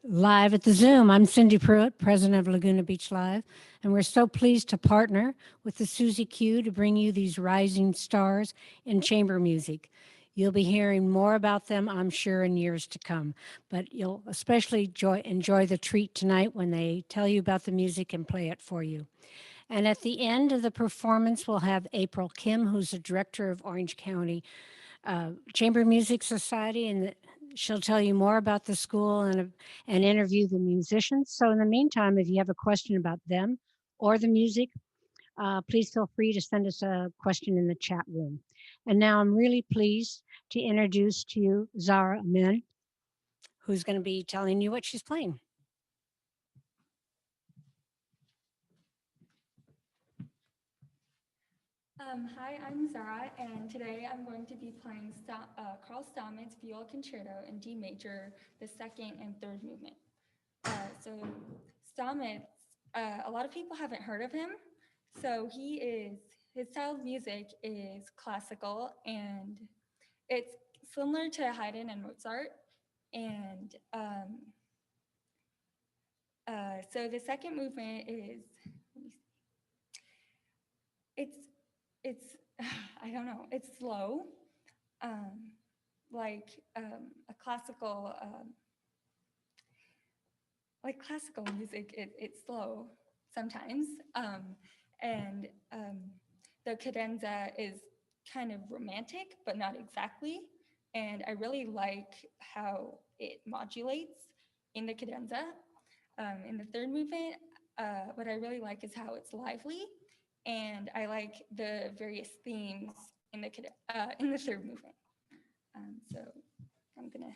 live at the Zoom. I'm Cindy Pruitt, president of Laguna Beach Live, and we're so pleased to partner with the Susie Q to bring you these rising stars in chamber music. You'll be hearing more about them, I'm sure, in years to come, but you'll especially enjoy the treat tonight when they tell you about the music and play it for you. And at the end of the performance, we'll have April Kim, who's the director of Orange County Chamber Music Society, and she'll tell you more about the school and interview the musicians. So in the meantime, if you have a question about them or the music, please feel free to send us a question in the chat room. And now I'm really pleased to introduce to you Zara Amendt, who's going to be telling you what she's playing. Hi, I'm Zara, and today I'm going to be playing Carl Stammett's Viola Concerto in D major, the second and third movement. So Stammett, a lot of people haven't heard of him. So his style of music is classical, and it's similar to Haydn and Mozart. And so the second movement is, it's I don't know, it's slow, like a classical, like classical music, it's slow sometimes, and the cadenza is kind of romantic, but not exactly, and I really like how it modulates in the cadenza. In the third movement, what I really like is how it's lively, and I like the various themes in the third movement. So I'm gonna.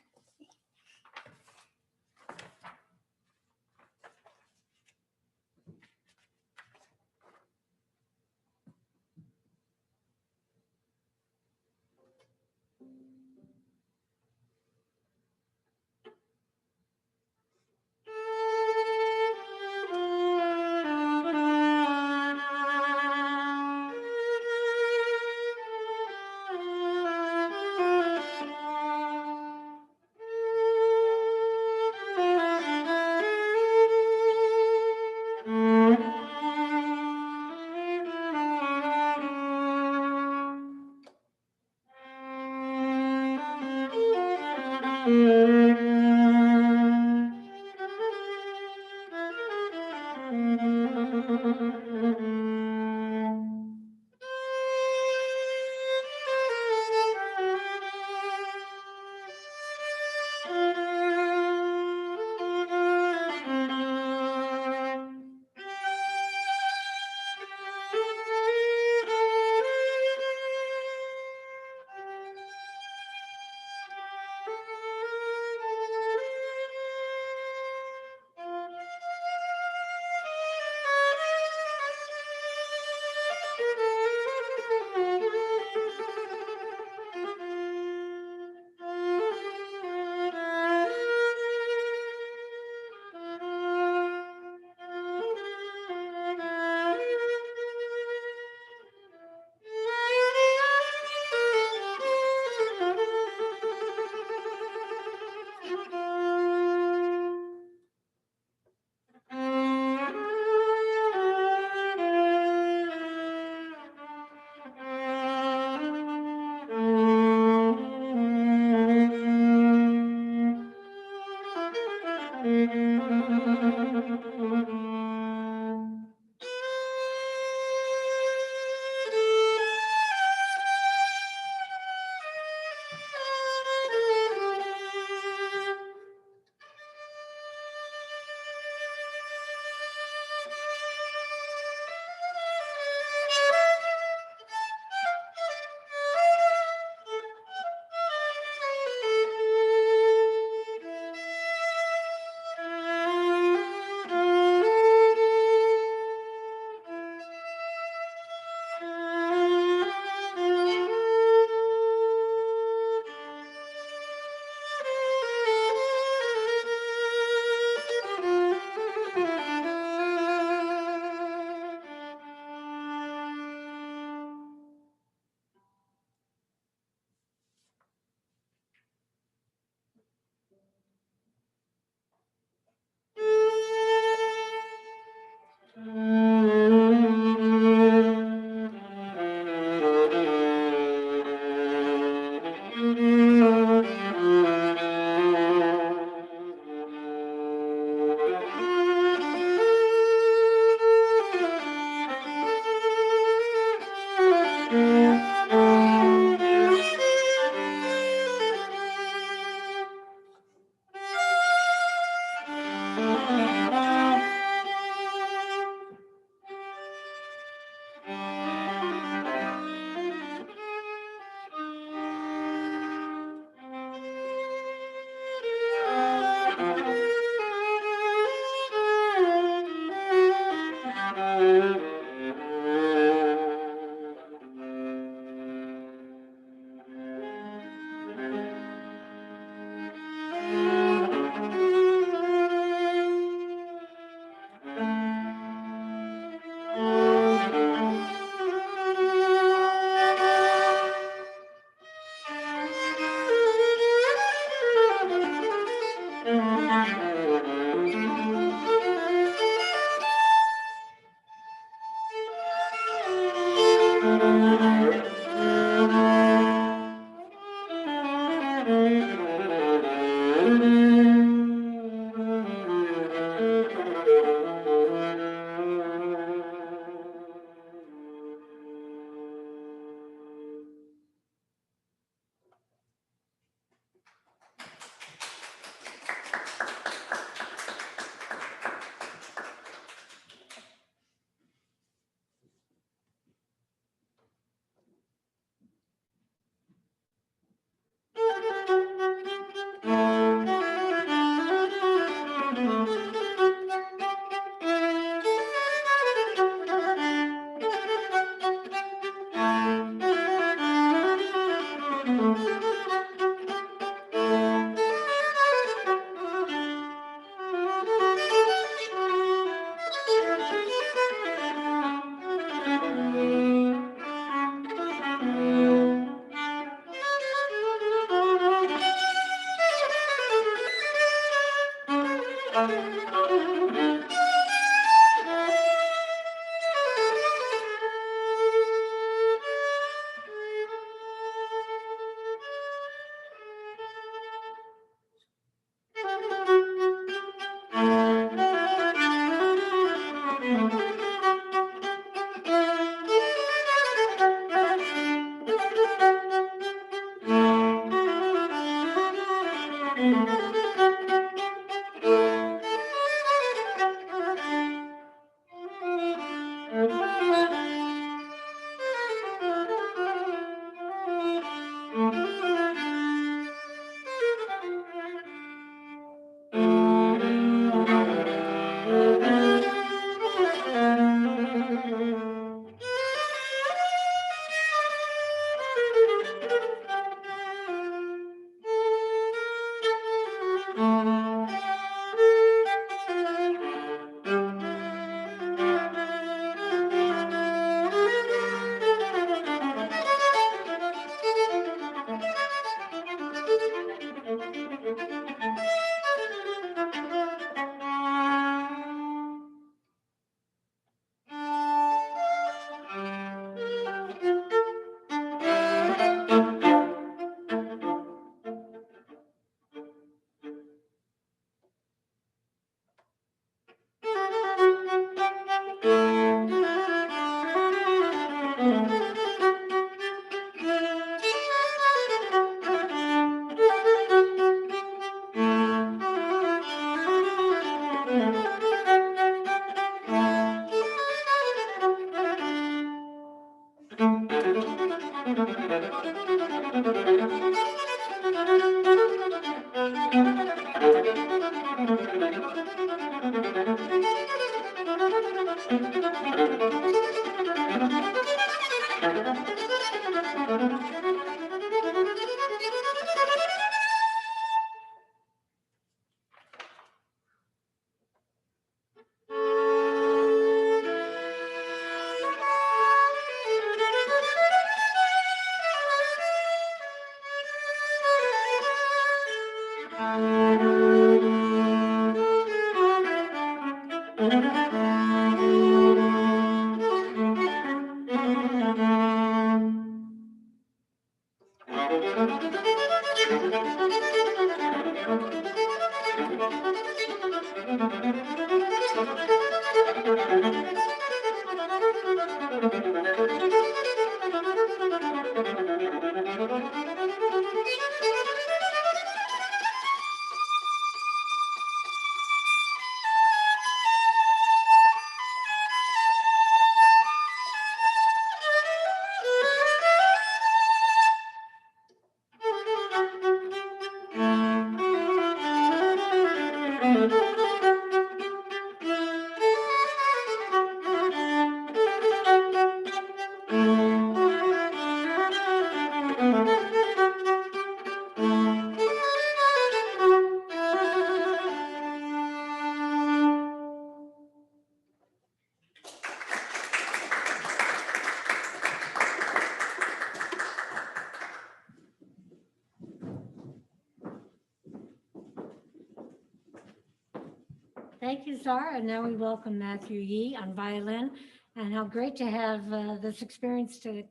Thank you, Zara. And now we welcome Matthew Yee on violin. And how great to have this experience to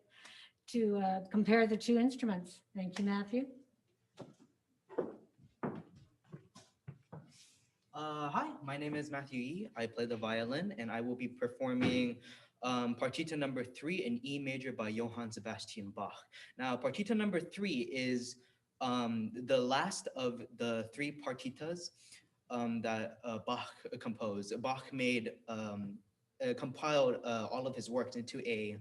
compare the two instruments. Thank you, Matthew. Hi, my name is Matthew Yee. I play the violin, and I will be performing Partita number 3 in E major by Johann Sebastian Bach. Now, Partita number 3 is the last of the 3 partitas that Bach composed. Bach compiled all of his works into a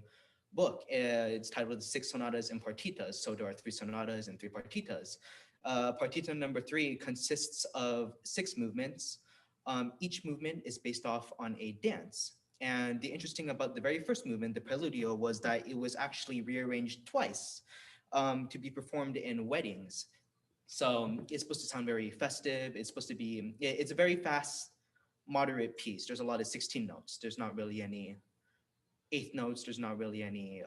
book. It's titled Six Sonatas and Partitas. So there are 3 sonatas and 3 partitas. Partita number 3 consists of 6 movements. Each movement is based off on a dance. And the interesting about the very first movement, the Preludio, was that it was actually rearranged twice to be performed in weddings. So it's supposed to sound very festive. It's supposed to be, it's a very fast, moderate piece. There's a lot of 16 notes. There's not really any eighth notes. There's not really any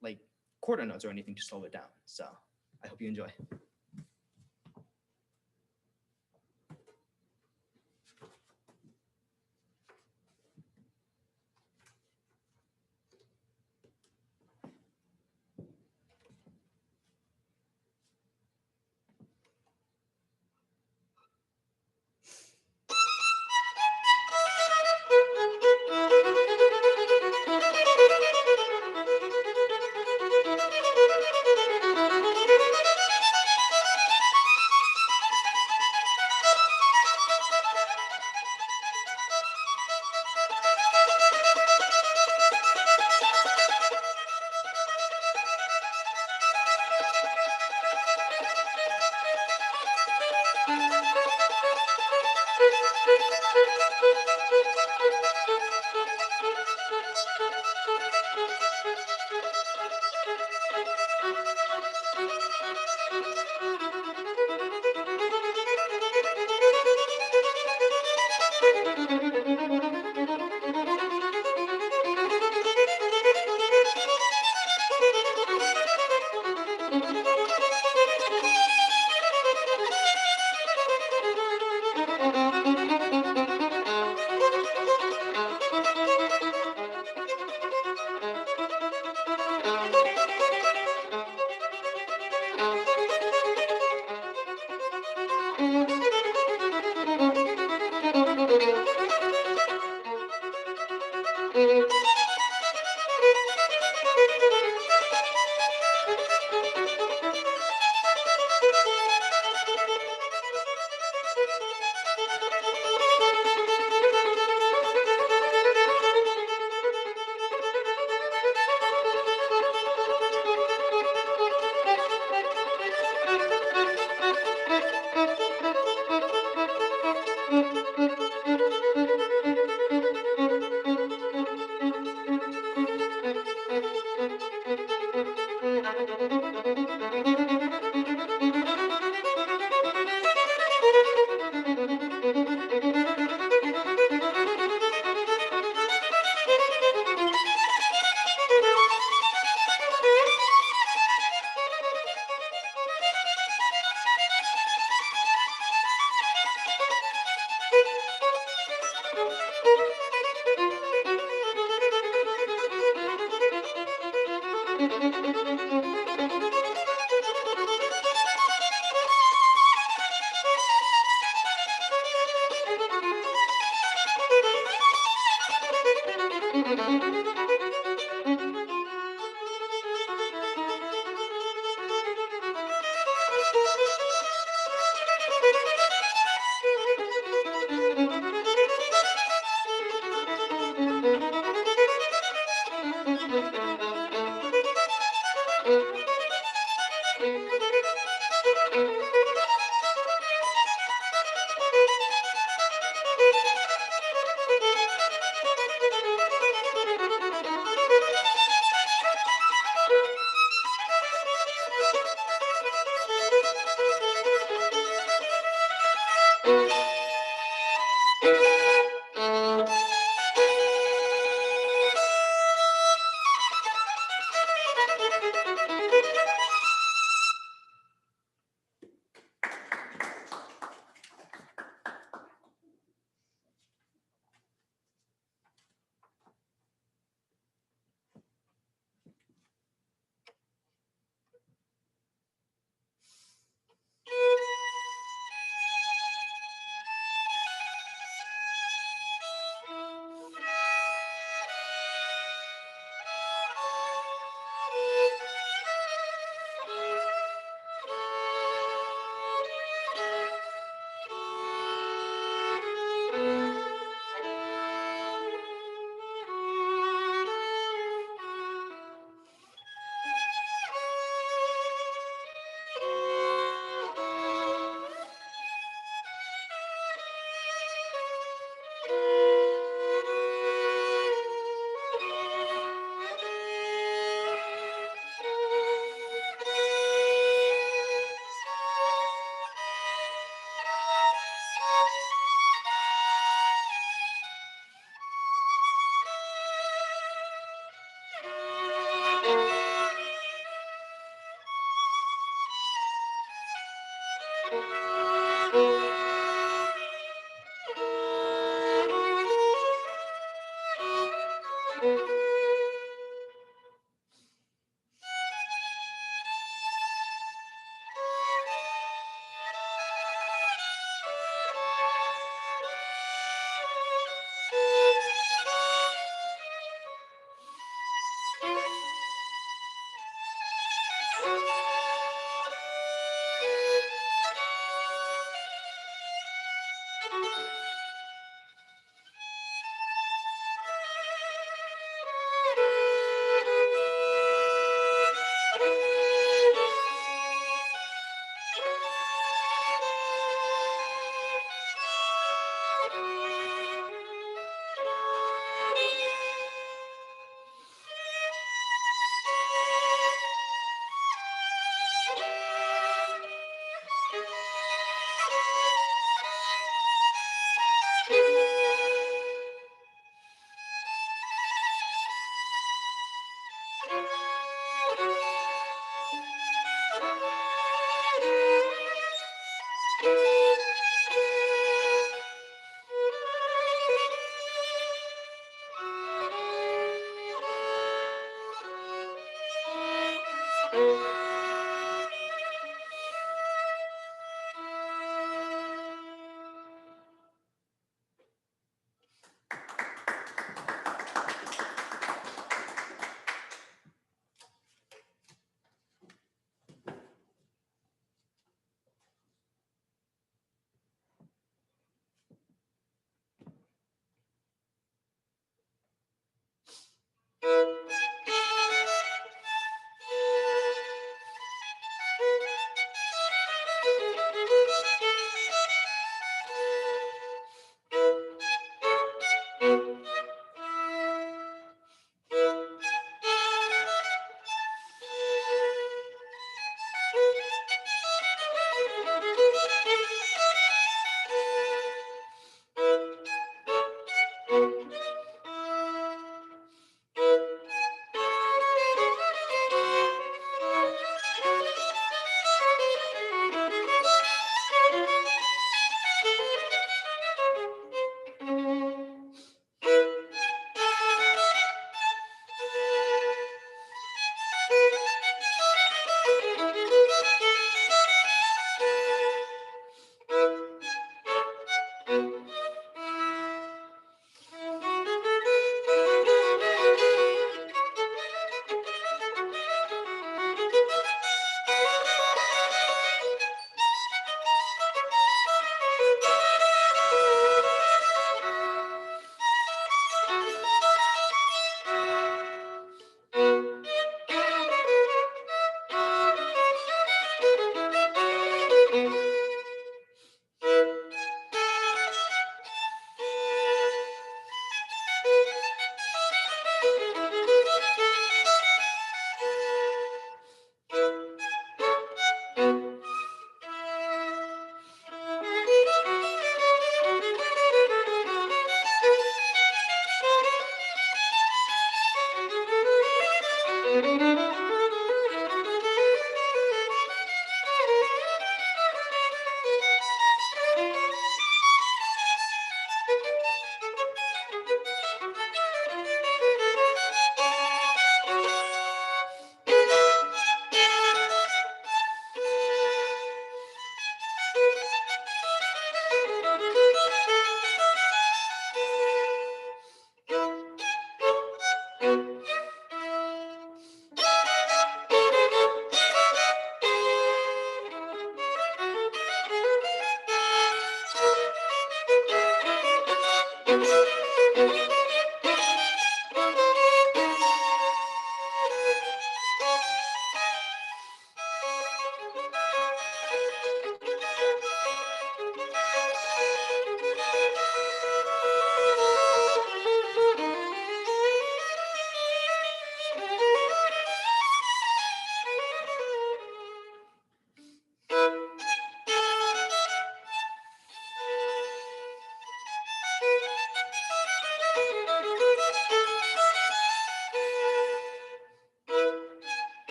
like quarter notes or anything to slow it down. So I hope you enjoy.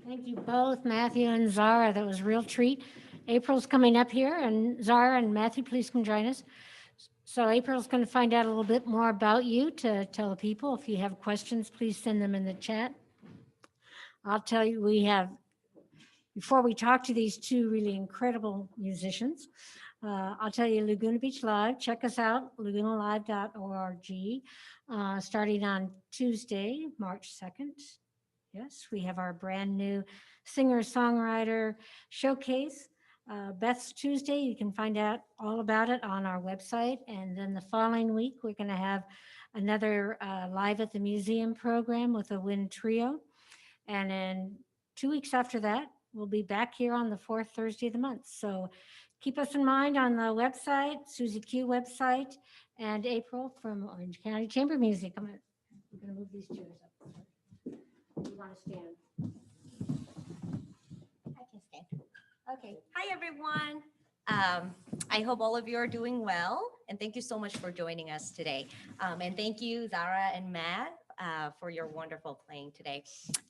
Thank you both, Matthew and Zara. That was a real treat. April's coming up here, and Zara and Matthew, please come join us. So April's going to find out a little bit more about you to tell the people. If you have questions, please send them in the chat. I'll tell you, before we talk to these two really incredible musicians, I'll tell you Laguna Beach Live. Check us out, lagunalive.org, starting on Tuesday, March 2nd. Yes, we have our brand new singer-songwriter showcase. Beth's Tuesday, you can find out all about it on our website. And then the following week, we're going to have another Live at the Museum program with a wind trio. And then 2 weeks after that, we'll be back here on the fourth Thursday of the month. So keep us in mind on the website, Susie Q website, and April from Orange County Chamber Music. We're going to move these chairs up. You want to stand? I can stand. Okay. Hi, everyone. I hope all of you are doing well, and thank you so much for joining us today. And thank you, Zara and Matt, for your wonderful playing today.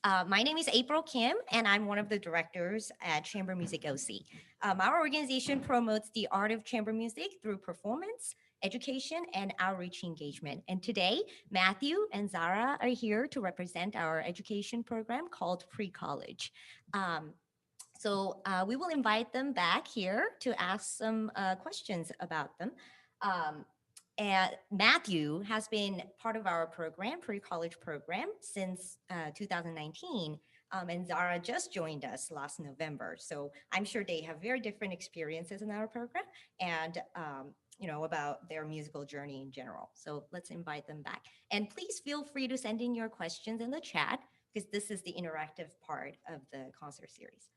My name is April Kim, and I'm one of the directors at Chamber Music OC. Our organization promotes the art of chamber music through performance, education, and outreach engagement. And today, Matthew and Zara are here to represent our education program called Pre-College. So we will invite them back here to ask some questions about them. And Matthew has been part of our program, pre-college program, since 2019. And Zara just joined us last November. So I'm sure they have very different experiences in our program and about their musical journey in general. So let's invite them back. And please feel free to send in your questions in the chat because this is the interactive part of the concert series.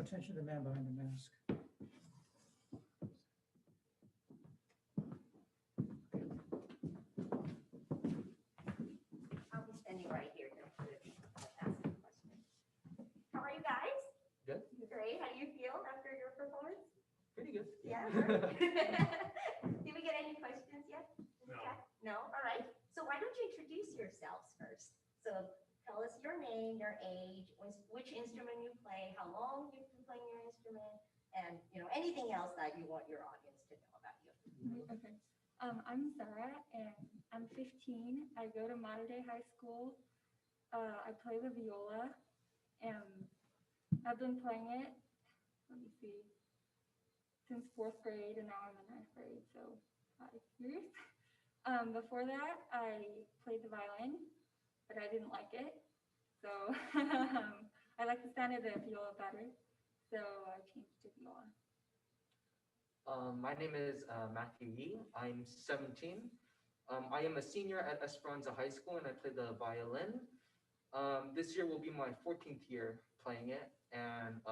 attention to the man behind the mask. I'll be standing right here. Don't forget to ask a question. How are you guys? Good. Great. How do you feel after your performance? Pretty good. Yeah. Did we get any questions yet? No. No? All right. So why don't you introduce yourselves first? So tell us your name, your age, which instrument you play, how long you've been playing your instrument, and anything else that you want your audience to know about you. Okay. I'm Zara and I'm 15. I go to Mater Dei High School. I play the viola and I've been playing it, let me see, since 4th grade and now I'm in 9th grade, so 5 years. Before that, I played the violin, but I didn't like it. So I like the sound of the viola better. So I changed to viola. My name is Matthew Yee. I'm 17. I am a senior at Esperanza High School and I play the violin. This year will be my 14th year playing it. And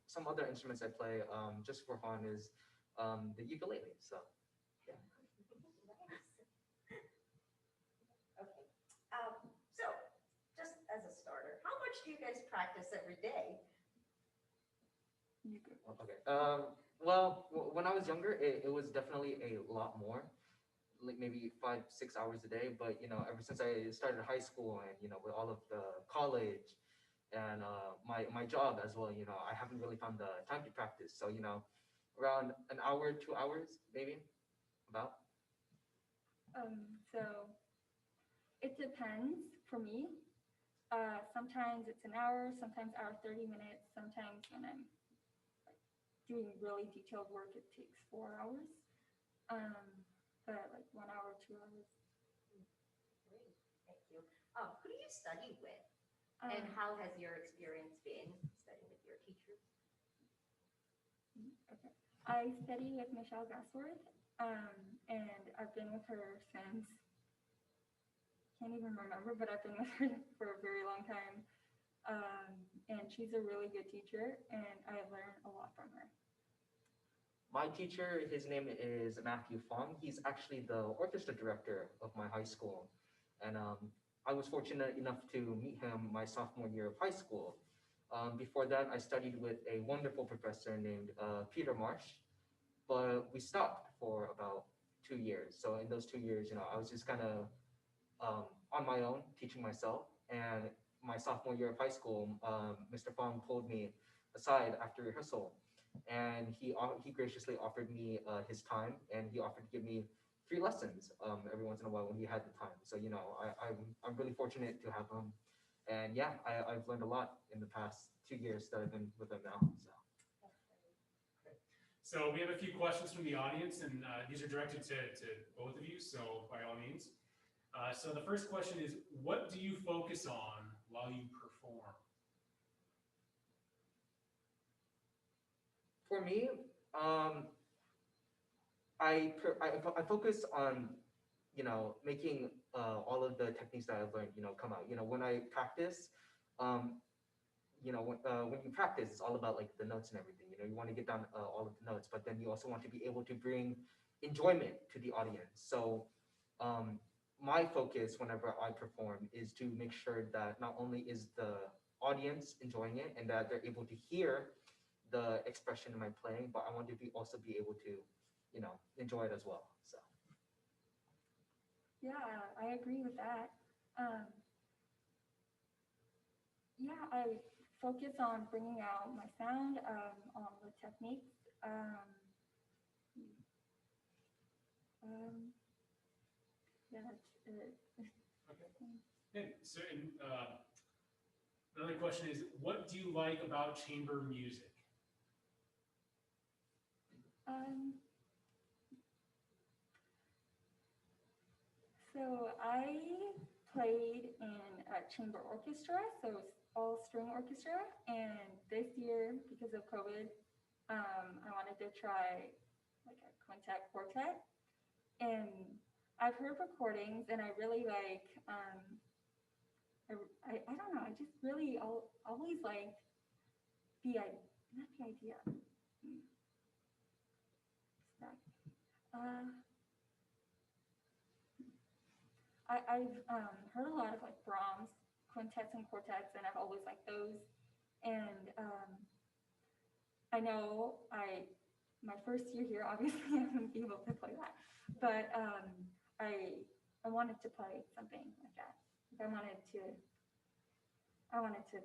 some other instruments I play just for fun is the ukulele. So, yeah. Okay. So just as a starter, how much do you guys practice every day? You go. Okay. Well, when I was younger, it was definitely a lot more, like maybe 5-6 hours a day. But ever since I started high school and with all of the college and my job as well, I haven't really found the time to practice. So around an hour, 2 hours, maybe about. So it depends for me. Sometimes it's an hour, sometimes hour 30 minutes, sometimes when I'm doing really detailed work, it takes 4 hours. But like 1 hour, 2 hours. Great, thank you. Who do you study with? And Um, how has your experience been studying with your teachers? okay. I study with Michelle Gassworth, and I've been with her since, can't even remember, but I've been with her for a very long time. And she's a really good teacher, and I learned a lot from her. My teacher, his name is Matthew Fong. He's actually the orchestra director of my high school. And I was fortunate enough to meet him my sophomore year of high school. Before that, I studied with a wonderful professor named Peter Marsh, but we stopped for about 2 years. So in those 2 years, I was just kind of on my own, teaching myself. And my sophomore year of high school, Mr. Fong pulled me aside after rehearsal. And he graciously offered me his time, and he offered to give me 3 lessons every once in a while when he had the time. So I'm really fortunate to have him, and yeah, I've learned a lot in the past 2 years that I've been with him now. So we have a few questions from the audience, and these are directed to both of you, so by all means. So the first question is, what do you focus on while you perform? For me, I focus on making all of the techniques that I've learned come out. When I practice, when you practice, it's all about like the notes and everything. You want to get down all of the notes, but then you also want to be able to bring enjoyment to the audience. So my focus whenever I perform is to make sure that not only is the audience enjoying it and that they're able to hear the expression in my playing, but I want to also be able to, enjoy it as well. So. Yeah, I agree with that. Yeah, I focus on bringing out my sound, on the techniques. Yeah, that's it. And so, another question is, what do you like about chamber music? So I played in a chamber orchestra, so it's all string orchestra. And this year, because of COVID, I wanted to try like a quintet, quartet. And I've heard recordings, and I really like. I don't know. I just really always liked the not the idea. Stuck. I've heard a lot of like Brahms quintets and quartets, and I've always liked those. And I know my first year here, obviously I wouldn't be able to play that, but I wanted to play something like that. I wanted to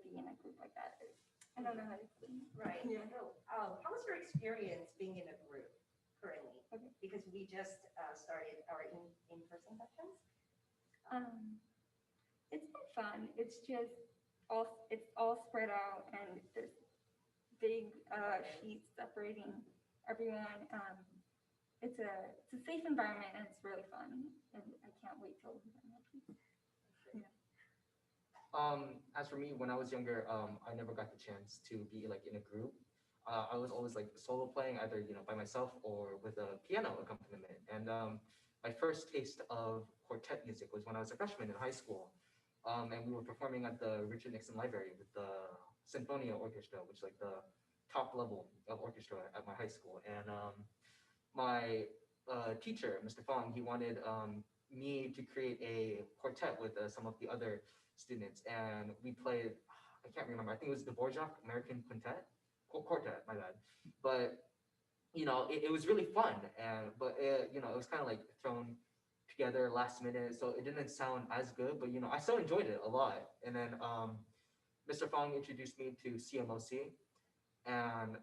be in a group like that. I don't know how to explain it. Right. Yeah. No. How was your experience being in a group currently? Okay. Because we just started our in-person sessions. It's been fun. It's just it's all spread out, and there's big sheets separating everyone. It's a safe environment, and it's really fun. And I can't wait till we run out of people. As for me, when I was younger, I never got the chance to be like in a group. I was always like solo playing, either by myself or with a piano accompaniment. And my first taste of quartet music was when I was a freshman in high school, and we were performing at the Richard Nixon Library with the Symphony Orchestra, which is like the top level of orchestra at my high school. And my teacher, Mr. Fong, he wanted me to create a quartet with some of the other students, and we played, I can't remember, I think it was the Dvorak American Quartet, my bad. But it was really fun, but it was kind of like thrown together last minute, so it didn't sound as good, but I still enjoyed it a lot. And then Mr. Fong introduced me to CMOC, and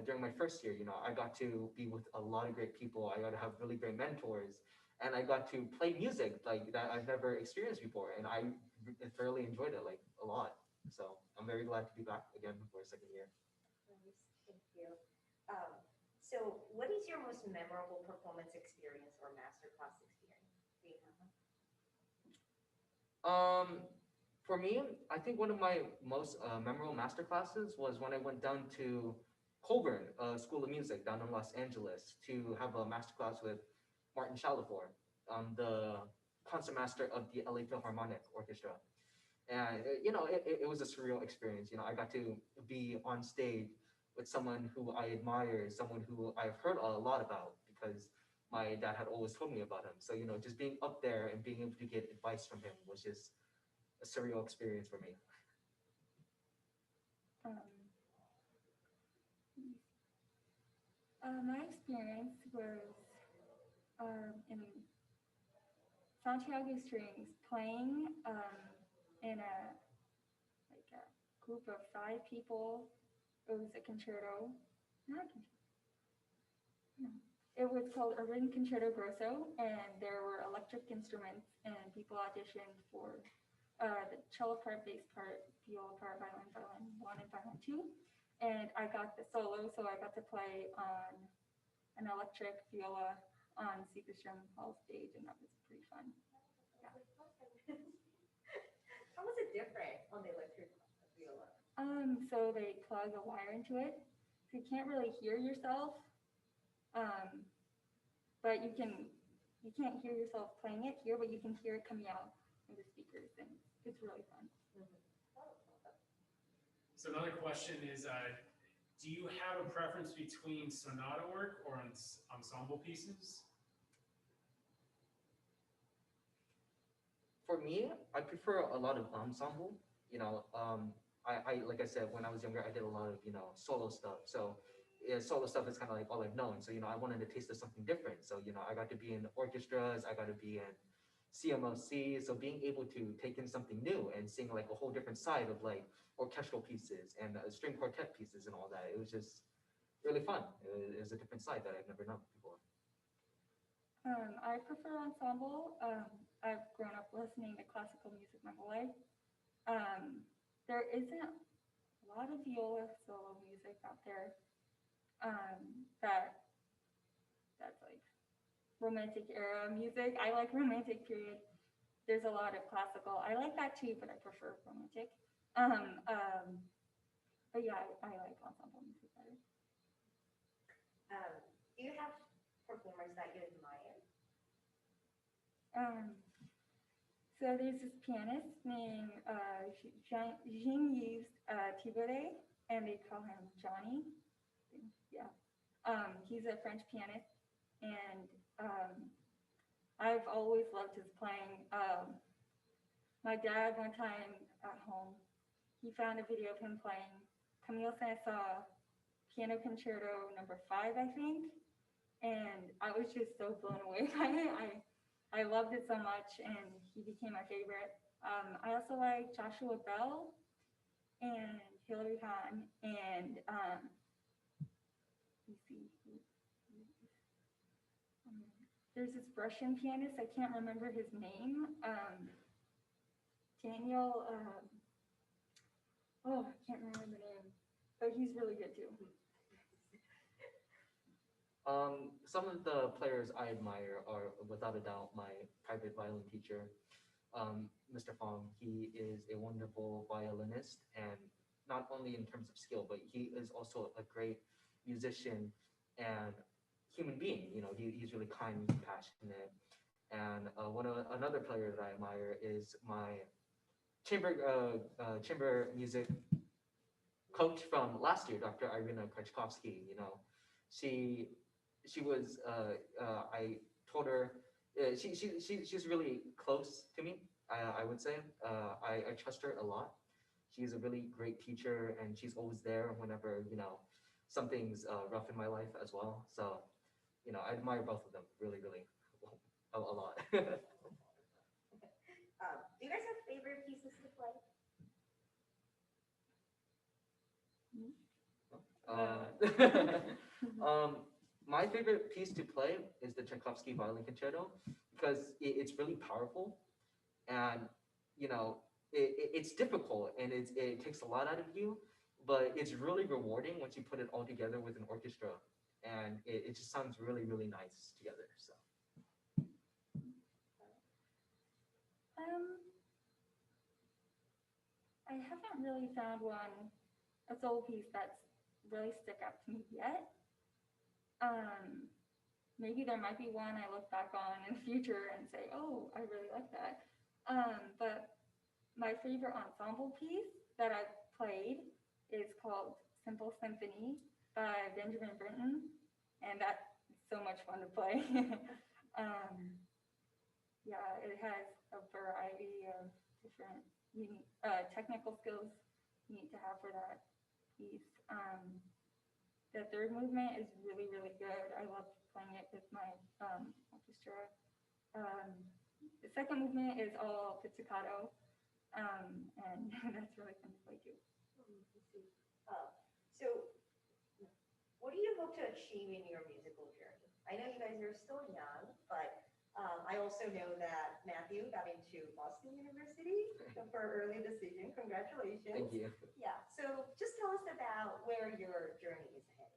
during my first year, I got to be with a lot of great people. I got to have really great mentors, and I got to play music like that I've never experienced before, and I thoroughly enjoyed it like a lot. So I'm very glad to be back again for a second year. Nice. Thank you. So what is your most memorable performance experience or masterclass experience? Do you have one? For me, I think one of my most memorable masterclasses was when I went down to Colburn School of Music down in Los Angeles to have a masterclass with Martin Chalafor, the concertmaster of the LA Philharmonic Orchestra. And it was a surreal experience. I got to be on stage with someone who I admire, someone who I've heard a lot about because my dad had always told me about him. So just being up there and being able to get advice from him was just a surreal experience for me. My experience was in Santiago Strings playing in a group of 5 people. It was a concerto. Not a concerto. No. It was called a written concerto grosso, and there were electric instruments, and people auditioned for the cello part, bass part, viola part, violin 1 and violin 2. And I got the solo, so I got to play on an electric viola on Seekstrom Hall stage, and that was pretty fun. Yeah. How was it different on the electric viola? So they plug a wire into it, so you can't really hear yourself. But you can't hear yourself playing it here, but you can hear it coming out from the speakers, and it's really fun. So another question is, do you have a preference between sonata work or ensemble pieces? For me, I prefer a lot of ensemble. I like I said, when I was younger, I did a lot of solo stuff. So solo stuff is kind of like all I've known. So I wanted to taste of something different. So I got to be in orchestras, I got to be in CMOC. So being able to take in something new and seeing like a whole different side of like orchestral pieces and string quartet pieces and all that, it was just really fun. It was a different side that I've never known before. I prefer ensemble. I've grown up listening to classical music my whole life. There isn't a lot of viola solo music out there that's like romantic era music. I like romantic period. There's a lot of classical. I like that too, but I prefer romantic. But yeah, I like ensemble music better. Do you have performers that you admire? So there's this pianist named Jean-Yves Thibaudet, and they call him Johnny. Yeah. He's a French pianist, and I've always loved his playing. My dad, one time at home, he found a video of him playing Camille Saint-Saëns Piano Concerto number 5, I think, and I was just so blown away by it. I loved it so much, and he became my favorite. I also like Joshua Bell and Hilary Hahn, and let me see. There's this Russian pianist, I can't remember his name. Daniel, oh, I can't remember the name, but he's really good too. Some of the players I admire are without a doubt my private violin teacher, Mr. Fong. He is a wonderful violinist, and not only in terms of skill, but he is also a great musician and human being. You know, he's really kind, compassionate. And another player that I admire is my chamber music coach from last year, Dr. Irina Krachkovsky. You know, she was I told her she's really close to me. I would say I trust her a lot. She's a really great teacher, and she's always there whenever something's rough in my life as well. So I admire both of them really a lot. Do you guys have favorite pieces to play? My favorite piece to play is the Tchaikovsky Violin Concerto because it's really powerful, and it's difficult, and it takes a lot out of you, but it's really rewarding once you put it all together with an orchestra, and it just sounds really nice together. So I haven't really found a solo piece that's really stuck out to me yet. Maybe there might be one I look back on in the future and say, oh, I really like that. But my favorite ensemble piece that I've played is called Simple Symphony by Benjamin Burton, and that's so much fun to play. Yeah, it has a variety of different unique technical skills you need to have for that piece. The third movement is really good. I love playing it with my orchestra. The second movement is all pizzicato, and that's really fun to play too. So what do you hope to achieve in your musical journey? I know you guys are still young, but I also know that Matthew got into Boston University for early decision. Congratulations. thank you. Yeah, so just tell us about where your journey is headed.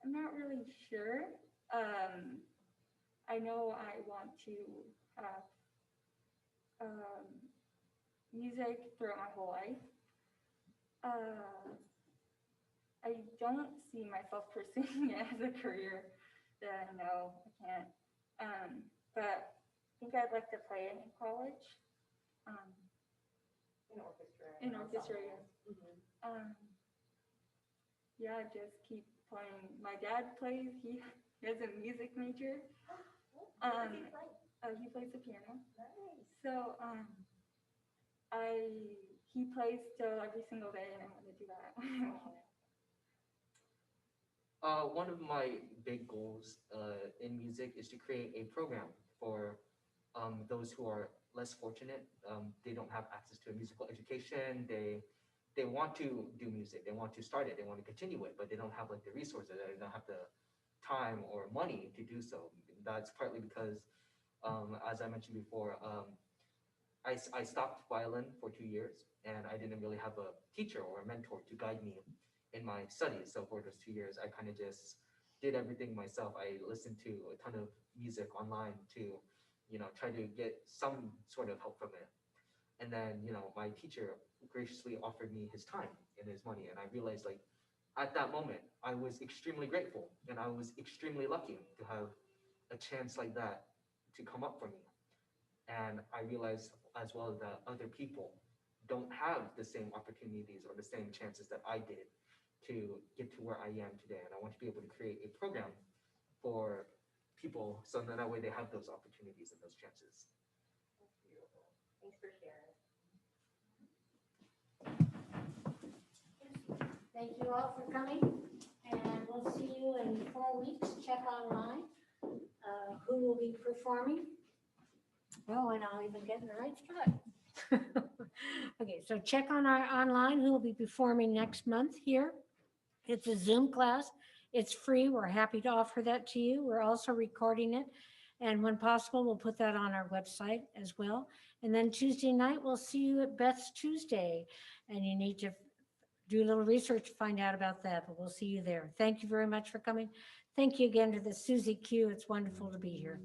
I'm not really sure. I know I want to have music throughout my whole life. I don't see myself pursuing it as a career. No, I can't. But I think I'd like to play it in college. In orchestra. In orchestra, ensemble. yeah. Yeah, just keep playing. My dad plays. He has a music major. What does he play? He plays the piano. Nice. So he plays still every single day, and I want to do that. One of my big goals in music is to create a program for those who are less fortunate. They don't have access to a musical education. They want to do music. They want to start it. They want to continue it, but they don't have like the resources. They don't have the time or money to do so. That's partly because, as I mentioned before, I stopped violin for 2 years, and I didn't really have a teacher or a mentor to guide me in my studies. So for those 2 years, I kind of just did everything myself. I listened to a ton of music online to, try to get some sort of help from it. And then, my teacher graciously offered me his time and his money. And I realized, like, at that moment, I was extremely grateful, and I was extremely lucky to have a chance like that to come up for me. And I realized as well that other people don't have the same opportunities or the same chances that I did to get to where I am today. And I want to be able to create a program for people so that way they have those opportunities and those chances. Thanks for sharing. Thank you all for coming, and we'll see you in 4 weeks. Check online who will be performing. Oh, and I'll even get in the right spot. Okay, so check on our online who will be performing next month here. It's a Zoom class. It's free. We're happy to offer that to you. We're also recording it. And when possible, we'll put that on our website as well. And then Tuesday night, we'll see you at Beth's Tuesday. And you need to do a little research to find out about that, but we'll see you there. Thank you very much for coming. Thank you again to the Susie Q. It's wonderful to be here.